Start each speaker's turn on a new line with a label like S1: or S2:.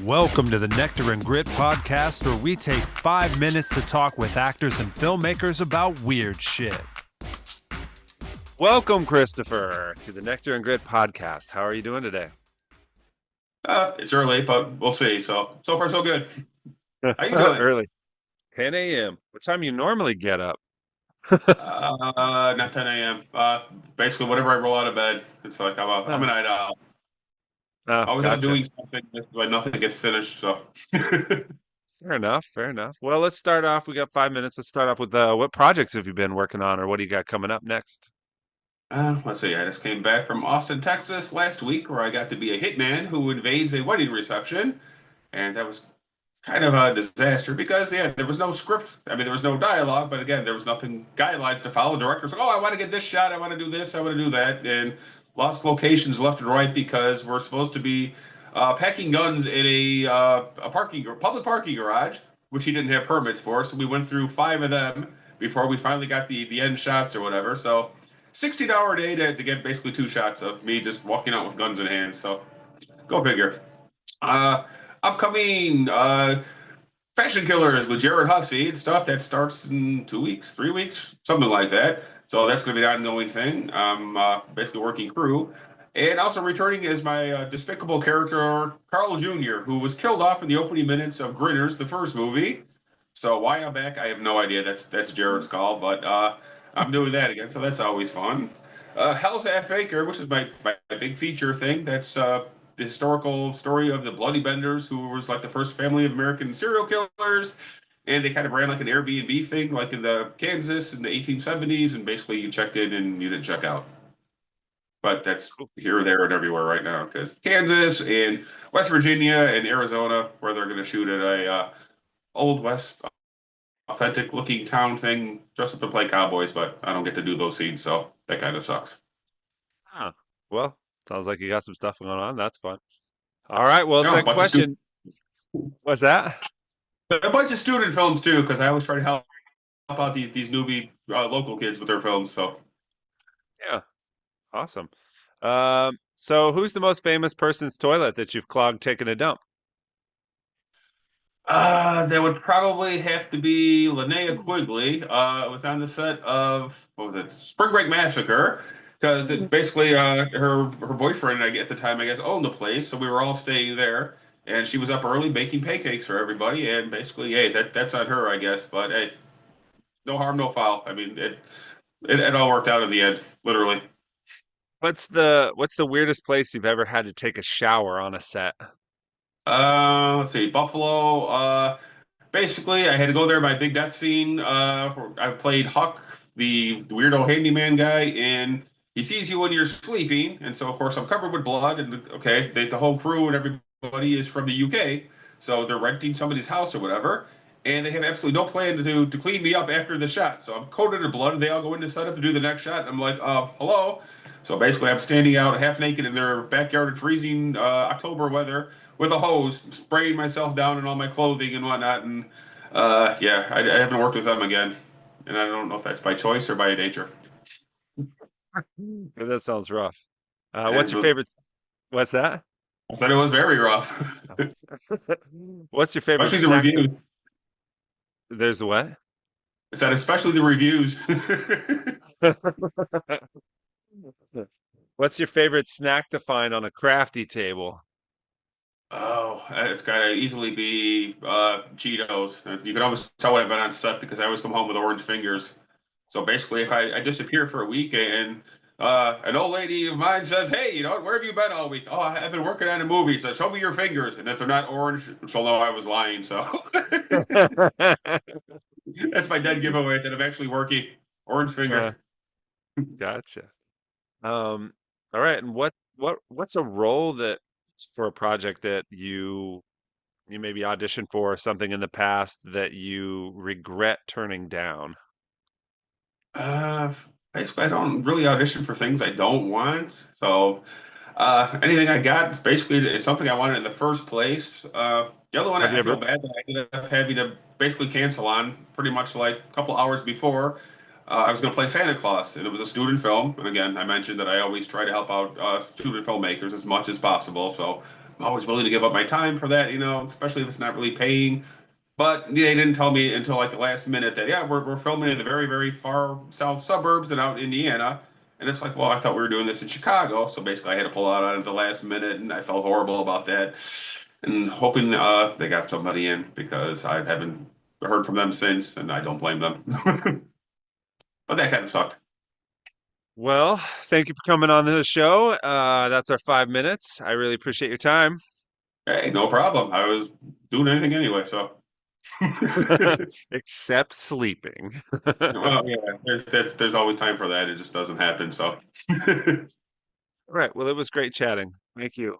S1: Welcome to the Nectar and Grit podcast, where we take 5 minutes to talk with actors and filmmakers about weird shit. Welcome, Christopher, to the Nectar and Grit podcast. How are you doing today?
S2: It's early, but we'll see. So far, so good. How you doing?
S1: Early. 10 a.m. What time you normally get up?
S2: Not 10 a.m. Basically, whenever I roll out of bed, it's like I'm a night owl.
S1: Oh,
S2: Always up
S1: gotcha.
S2: doing something, but nothing gets finished. So,
S1: Fair enough. Fair enough. Well, let's start off. We got 5 minutes. Let's start off with what projects have you been working on, or what do you got coming up next?
S2: let's see. I just came back from Austin, Texas last week, where I got to be a hitman who invades a wedding reception, and that was kind of a disaster because there was no script. I mean, there was no dialogue, but again, there was nothing guidelines to follow. Directors like, oh, I want to get this shot, I want to do this, I want to do that, and lost locations left and right because we're supposed to be packing guns in a public parking garage, which he didn't have permits for. So we went through 5 of them before we finally got the end shots or whatever. So 16-hour day to get basically 2 shots of me just walking out with guns in hand. So go figure. Uh, Upcoming Fashion Killers with Jared Hussey and stuff that starts in 2 weeks, 3 weeks, something like that. So that's going to be an ongoing thing. I'm basically working crew. And also returning is my despicable character, Carl Jr., who was killed off in the opening minutes of Grinners, the first movie. So why I'm back, I have no idea. That's Jared's call, but I'm doing that again, so that's always fun. Hell's Half Faker, which is my big feature thing. That's the historical story of the Bloody Benders, who was like the first family of American serial killers. And they kind of ran like an Airbnb thing, like in the Kansas in the 1870s. And basically, you checked in and you didn't check out. But that's here, there, and everywhere right now because Kansas and West Virginia and Arizona, where they're going to shoot at a old West authentic looking town thing, dress up and play cowboys. But I don't get to do those scenes, so that kind of sucks.
S1: Huh. Well, sounds like you got some stuff going on. That's fun. All right. Well,
S2: No, a
S1: second
S2: bunch of
S1: question. What's that?
S2: student films too, because I always try to help out these newbie local kids with their films. So
S1: Yeah. Awesome. So who's the most famous person's toilet that you've clogged taking a dump?
S2: that would probably have to be Linnea Quigley. It was on the set of what was it, Spring Break Massacre, because it basically her boyfriend at the time I guess owned the place, so we were all staying there, and she was up early baking pancakes for everybody, and basically, hey, that's on her, I guess. But hey, no harm, no foul. I mean, it all worked out in the end, literally.
S1: What's the weirdest place you've ever had to take a shower on a set?
S2: Let's see, Buffalo. Basically, I had to go there by big death scene. I played Huck, the weirdo handyman guy, and he sees you when you're sleeping, and so of course I'm covered with blood. And okay, the whole crew and everybody is from the UK, so they're renting somebody's house or whatever, and they have absolutely no plan to clean me up after the shot. So I'm coated in blood. And they all go in to set up to do the next shot. And I'm like, hello. So basically, I'm standing out half naked in their backyard in freezing October weather with a hose, spraying myself down in all my clothing and whatnot. And yeah, I haven't worked with them again, and I don't know if that's by choice or by nature.
S1: That sounds rough. What's
S2: And
S1: your favorite? What's that?
S2: I said it was very rough,
S1: What's your favorite
S2: especially the
S1: snack to?
S2: reviews.
S1: There's what?
S2: I said especially the reviews.
S1: What's your favorite snack to find on a crafty table?
S2: Oh, it's got to easily be Cheetos. You can always tell when I've been on set because I always come home with orange fingers. So basically, if I disappear for a week and an old lady of mine says, "Hey, where have you been all week?" Oh, I've been working on a movie. So show me your fingers, and if they're not orange, she'll know I was lying. So that's my dead giveaway that I'm actually working. Orange finger.
S1: Uh, gotcha. Um, all right. And what's a role that for a project that you maybe auditioned for or something in the past that you regret turning down?
S2: Uh, Basically, I don't really audition for things I don't want. So anything I got, it's something I wanted in the first place. The other one
S1: Have you
S2: I feel
S1: ever?
S2: bad that I ended up having to basically cancel on pretty much like a couple hours before. I was going to play Santa Claus, and it was a student film. And again, I mentioned that I always try to help out student filmmakers as much as possible. So I'm always willing to give up my time for that, especially if it's not really paying. But they didn't tell me until like the last minute that, yeah, we're filming in the very, very far south suburbs and out in Indiana. And it's like, well, I thought we were doing this in Chicago. So basically, I had to pull out at the last minute, and I felt horrible about that. And hoping they got somebody in because I haven't heard from them since, and I don't blame them. But that kind of sucked.
S1: Well, thank you for coming on the show. That's our 5 minutes. I really appreciate your time.
S2: Hey, no problem. I was doing anything anyway, so.
S1: Except sleeping.
S2: Well, yeah, there's always time for that. It just doesn't happen. So,
S1: Right. Well, it was great chatting. Thank you.